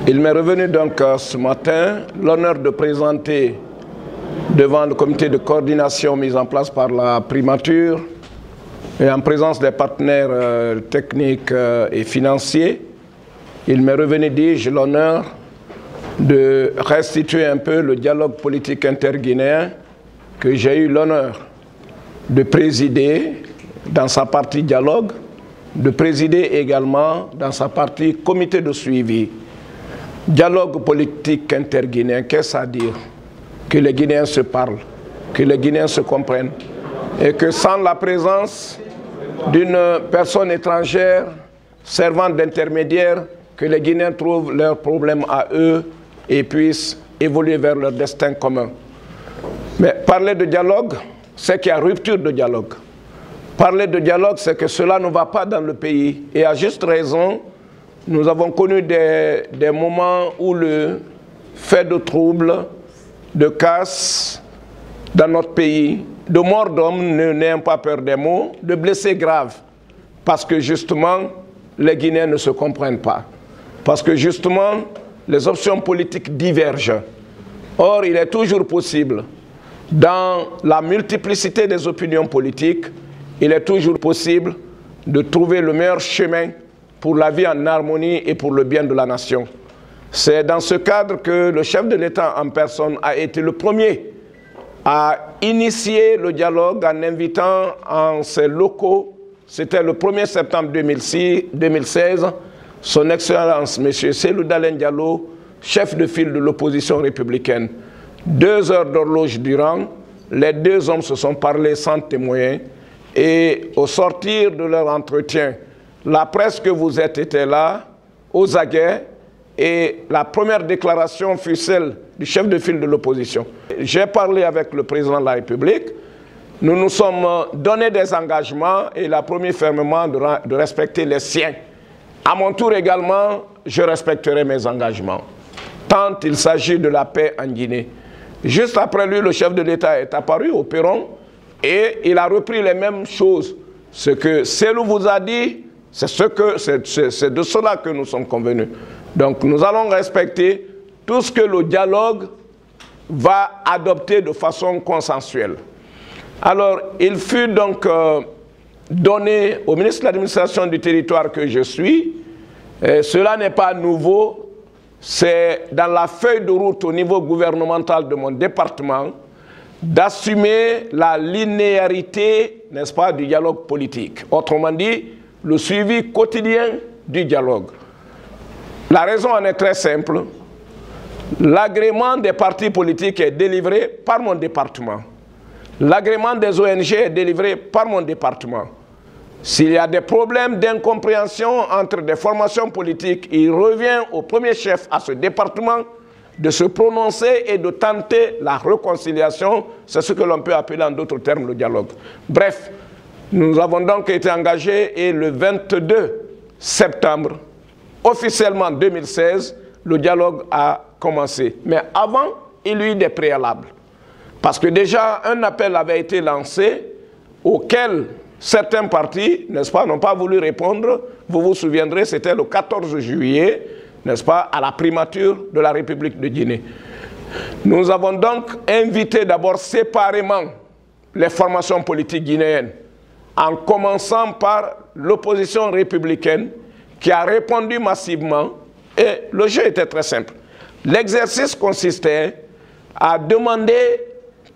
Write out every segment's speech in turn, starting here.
Il m'est revenu donc ce matin l'honneur de présenter devant le comité de coordination mis en place par la primature et en présence des partenaires techniques et financiers, il m'est revenu, dis-je, l'honneur de restituer un peu le dialogue politique interguinéen que j'ai eu l'honneur de présider dans sa partie dialogue, de présider également dans sa partie comité de suivi. Dialogue politique interguinéen, qu'est-ce à dire? Que les Guinéens se parlent, que les Guinéens se comprennent et que sans la présence d'une personne étrangère servant d'intermédiaire, que les Guinéens trouvent leurs problèmes à eux et puissent évoluer vers leur destin commun. Mais parler de dialogue, c'est qu'il y a rupture de dialogue. Parler de dialogue, c'est que cela ne va pas dans le pays. Et à juste raison, nous avons connu des moments où le fait de troubles, de casse dans notre pays, de morts d'hommes, n'ayant pas peur des mots, de blessés graves. Parce que justement, les Guinéens ne se comprennent pas. Parce que justement, les options politiques divergent. Or, il est toujours possible, dans la multiplicité des opinions politiques, il est toujours possible de trouver le meilleur chemin pour la vie en harmonie et pour le bien de la nation. C'est dans ce cadre que le chef de l'État en personne a été le premier à initier le dialogue en invitant en ses locaux, c'était le 1er septembre 2016, son Excellence M. Cellou Dalein Diallo, chef de file de l'opposition républicaine. 2 heures d'horloge durant, les 2 hommes se sont parlé sans témoin et au sortir de leur entretien, la presse que vous êtes était là, aux aguets, et la première déclaration fut celle du chef de file de l'opposition. J'ai parlé avec le président de la République, nous nous sommes donné des engagements et il a promis fermement de respecter les siens. À mon tour également, je respecterai mes engagements, tant il s'agit de la paix en Guinée. Juste après lui, le chef de l'État est apparu au perron et il a repris les mêmes choses. Ce que Cellou vous a dit, c'est de cela que nous sommes convenus. Donc nous allons respecter tout ce que le dialogue va adopter de façon consensuelle. Alors, il fut donc donné au ministre de l'administration du territoire que je suis, et cela n'est pas nouveau, c'est dans la feuille de route au niveau gouvernemental de mon département, d'assumer la linéarité, n'est-ce pas, du dialogue politique. Autrement dit, le suivi quotidien du dialogue. La raison en est très simple. L'agrément des partis politiques est délivré par mon département. L'agrément des ONG est délivré par mon département. S'il y a des problèmes d'incompréhension entre des formations politiques, il revient au premier chef à ce département de se prononcer et de tenter la réconciliation. C'est ce que l'on peut appeler en d'autres termes le dialogue. Bref, nous avons donc été engagés et le 22 septembre, officiellement 2016, le dialogue a commencé. Mais avant, il y a eu des préalables. Parce que déjà, un appel avait été lancé auquel certains partis, n'est-ce pas, n'ont pas voulu répondre. Vous vous souviendrez, c'était le 14 juillet, n'est-ce pas, à la primature de la République de Guinée. Nous avons donc invité d'abord séparément les formations politiques guinéennes, en commençant par l'opposition républicaine qui a répondu massivement. Et le jeu était très simple. L'exercice consistait à demander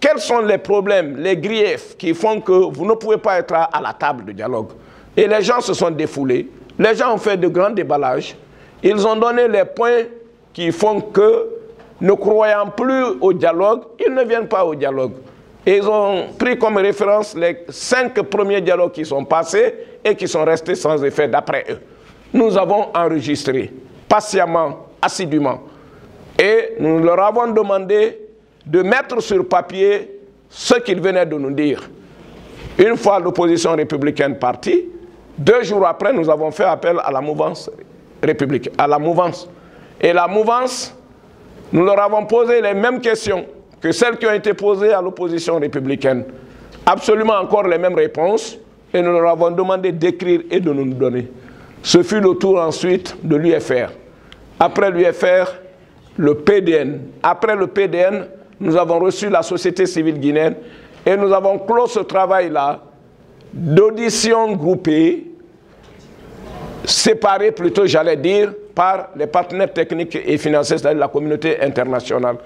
quels sont les problèmes, les griefs qui font que vous ne pouvez pas être à la table de dialogue. Et les gens se sont défoulés. Les gens ont fait de grands déballages. Ils ont donné les points qui font que, ne croyant plus au dialogue, ils ne viennent pas au dialogue. Et ils ont pris comme référence les 5 premiers dialogues qui sont passés et qui sont restés sans effet d'après eux. Nous avons enregistré patiemment, assidûment. Et nous leur avons demandé de mettre sur papier ce qu'ils venaient de nous dire. Une fois l'opposition républicaine partie, 2 jours après, nous avons fait appel à la mouvance républicaine, à la mouvance. Et la mouvance, nous leur avons posé les mêmes questions que celles qui ont été posées à l'opposition républicaine. Absolument encore les mêmes réponses. Et nous leur avons demandé d'écrire et de nous donner. Ce fut le tour ensuite de l'UFR. après l'UFR, le PDN. Après le PDN, nous avons reçu la société civile guinéenne et nous avons clos ce travail-là d'audition groupée, séparée plutôt, j'allais dire, par les partenaires techniques et financiers, c'est-à-dire la communauté internationale.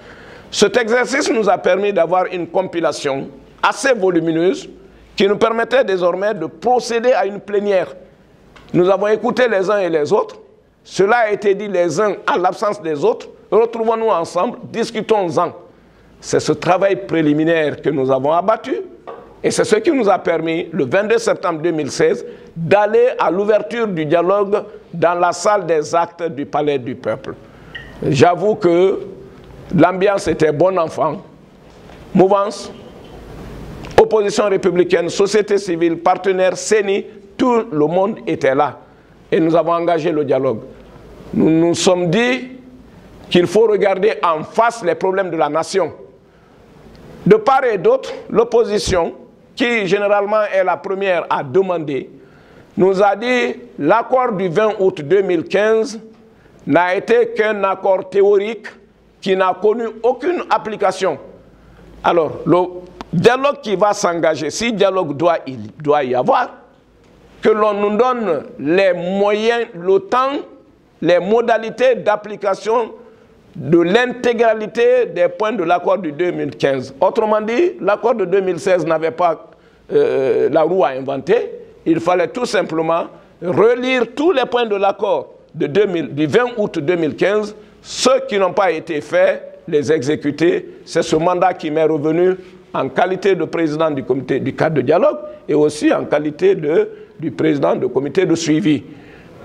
Cet exercice nous a permis d'avoir une compilation assez volumineuse qui nous permettait désormais de procéder à une plénière. Nous avons écouté les uns et les autres. Cela a été dit les uns en l'absence des autres. Retrouvons-nous ensemble, discutons-en. C'est ce travail préliminaire que nous avons abattu et c'est ce qui nous a permis, le 22 septembre 2016, d'aller à l'ouverture du dialogue dans la salle des actes du Palais du Peuple. J'avoue que l'ambiance était bon enfant. Mouvance, opposition républicaine, société civile, partenaires, CENI, tout le monde était là. Et nous avons engagé le dialogue. Nous nous sommes dit qu'il faut regarder en face les problèmes de la nation. De part et d'autre, l'opposition, qui généralement est la première à demander, nous a dit l'accord du 20 août 2015 n'a été qu'un accord théorique qui n'a connu aucune application. Alors, le dialogue qui va s'engager, si dialogue doit y avoir, que l'on nous donne les moyens, le temps, les modalités d'application de l'intégralité des points de l'accord de 2015. Autrement dit, l'accord de 2016 n'avait pas la roue à inventer. Il fallait tout simplement relire tous les points de l'accord du 20 août 2015. Ceux qui n'ont pas été faits, les exécuter. C'est ce mandat qui m'est revenu en qualité de président du comité du cadre de dialogue et aussi en qualité du président du comité de suivi.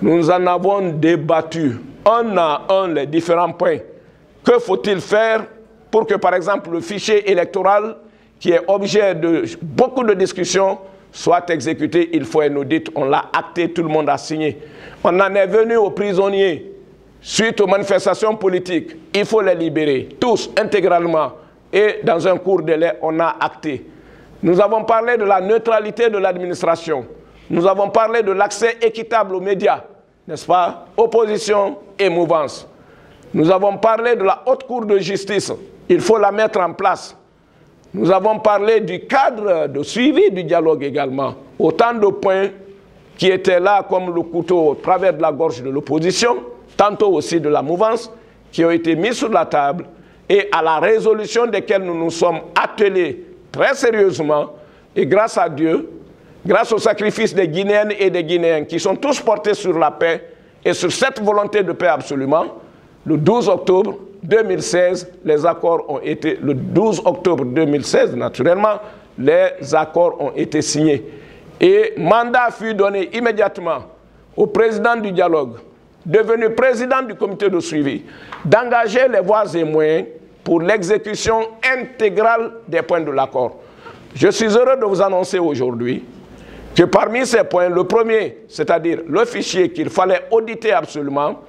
Nous en avons débattu un à un les différents points. Que faut-il faire pour que, par exemple, le fichier électoral, qui est objet de beaucoup de discussions, soit exécuté? Il faut un audit, on l'a acté, tout le monde a signé. On en est venu aux prisonniers suite aux manifestations politiques. Il faut les libérer, tous, intégralement. Et dans un court délai, on a acté. Nous avons parlé de la neutralité de l'administration. Nous avons parlé de l'accès équitable aux médias, n'est-ce pas? Opposition et mouvance. Nous avons parlé de la haute cour de justice. Il faut la mettre en place. Nous avons parlé du cadre de suivi du dialogue également. Autant de points qui étaient là comme le couteau au travers de la gorge de l'opposition, tantôt aussi de la mouvance, qui ont été mis sur la table et à la résolution desquels nous nous sommes attelés très sérieusement. Et grâce à Dieu, grâce au sacrifice des Guinéennes et des Guinéens qui sont tous portés sur la paix et sur cette volonté de paix absolument, le 12 octobre 2016, les accords ont été, le 12 octobre 2016, naturellement, les accords ont été signés. Et mandat fut donné immédiatement au président du dialogue, devenu président du comité de suivi, d'engager les voies et moyens pour l'exécution intégrale des points de l'accord. Je suis heureux de vous annoncer aujourd'hui que parmi ces points, le premier, c'est-à-dire le fichier qu'il fallait auditer absolument,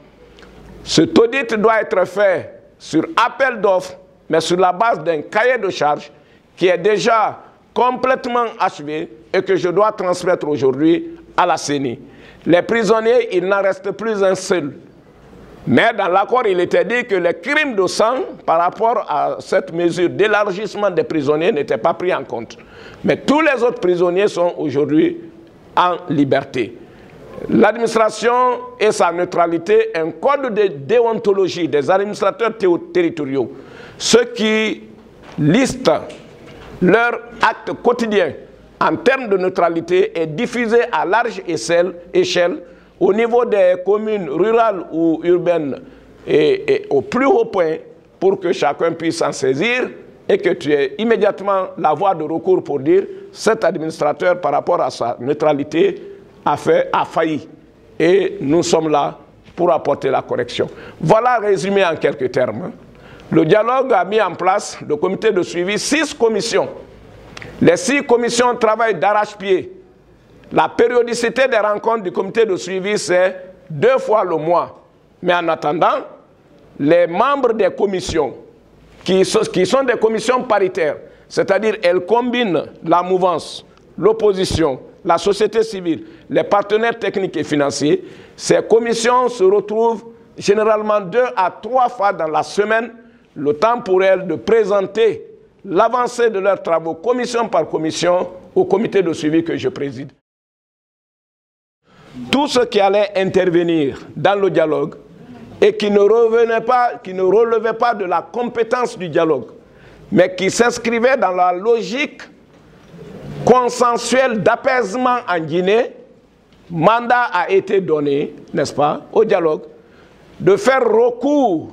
cet audit doit être fait sur appel d'offres, mais sur la base d'un cahier de charges qui est déjà complètement achevé et que je dois transmettre aujourd'hui à la CENI. Les prisonniers, il n'en reste plus un seul. Mais dans l'accord, il était dit que les crimes de sang, par rapport à cette mesure d'élargissement des prisonniers, n'étaient pas pris en compte. Mais tous les autres prisonniers sont aujourd'hui en liberté. L'administration et sa neutralité, un code de déontologie des administrateurs territoriaux, ceux qui listent leurs actes quotidiens en termes de neutralité est diffusé à large échelle au niveau des communes rurales ou urbaines et au plus haut point pour que chacun puisse s'en saisir et que tu aies immédiatement la voie de recours pour dire cet administrateur par rapport à sa neutralité a failli. Et nous sommes là pour apporter la correction. Voilà résumé en quelques termes. Le dialogue a mis en place, le comité de suivi, 6 commissions. Les 6 commissions travaillent d'arrache-pied. La périodicité des rencontres du comité de suivi, c'est 2 fois le mois. Mais en attendant, les membres des commissions, qui sont des commissions paritaires, c'est-à-dire elles combinent la mouvance, l'opposition, la société civile, les partenaires techniques et financiers, ces commissions se retrouvent généralement 2 à 3 fois dans la semaine le temps pour elles de présenter l'avancée de leurs travaux, commission par commission, au comité de suivi que je préside. Tout ce qui allait intervenir dans le dialogue et qui ne relevait pas de la compétence du dialogue, mais qui s'inscrivait dans la logique consensuelle d'apaisement en Guinée, mandat a été donné, n'est-ce pas, au dialogue, de faire recours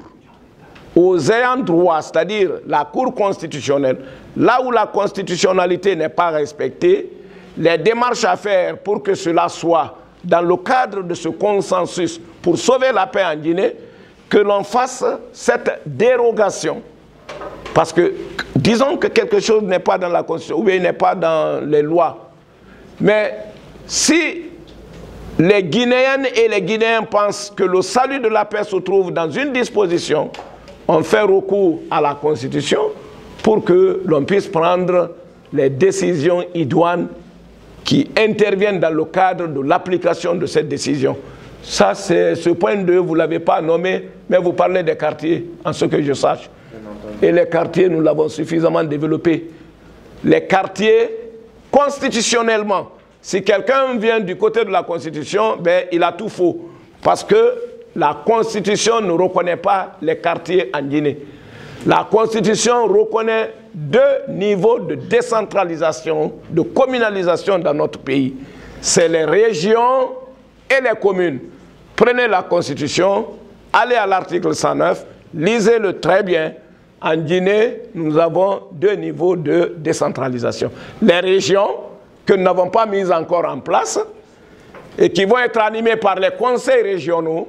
aux ayants droit, c'est-à-dire la Cour constitutionnelle, là où la constitutionnalité n'est pas respectée, les démarches à faire pour que cela soit dans le cadre de ce consensus pour sauver la paix en Guinée, que l'on fasse cette dérogation. Parce que, disons que quelque chose n'est pas dans la Constitution, ou bien il n'est pas dans les lois. Mais si les Guinéennes et les Guinéens pensent que le salut de la paix se trouve dans une disposition, on fait recours à la Constitution pour que l'on puisse prendre les décisions idoines qui interviennent dans le cadre de l'application de cette décision. Ça, c'est ce point 2, vous ne l'avez pas nommé, mais vous parlez des quartiers, en ce que je sache. Et les quartiers, nous l'avons suffisamment développé. Les quartiers, constitutionnellement, si quelqu'un vient du côté de la Constitution, ben, il a tout faux. Parce que la Constitution ne reconnaît pas les quartiers en Guinée. La Constitution reconnaît 2 niveaux de décentralisation, de communalisation dans notre pays. C'est les régions et les communes. Prenez la Constitution, allez à l'article 109, lisez-le très bien. En Guinée, nous avons 2 niveaux de décentralisation. Les régions, que nous n'avons pas mises encore en place, et qui vont être animées par les conseils régionaux,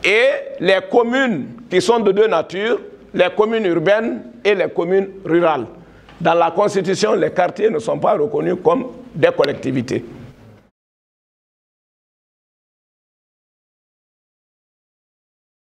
et les communes qui sont de 2 natures, les communes urbaines et les communes rurales. Dans la Constitution, les quartiers ne sont pas reconnus comme des collectivités.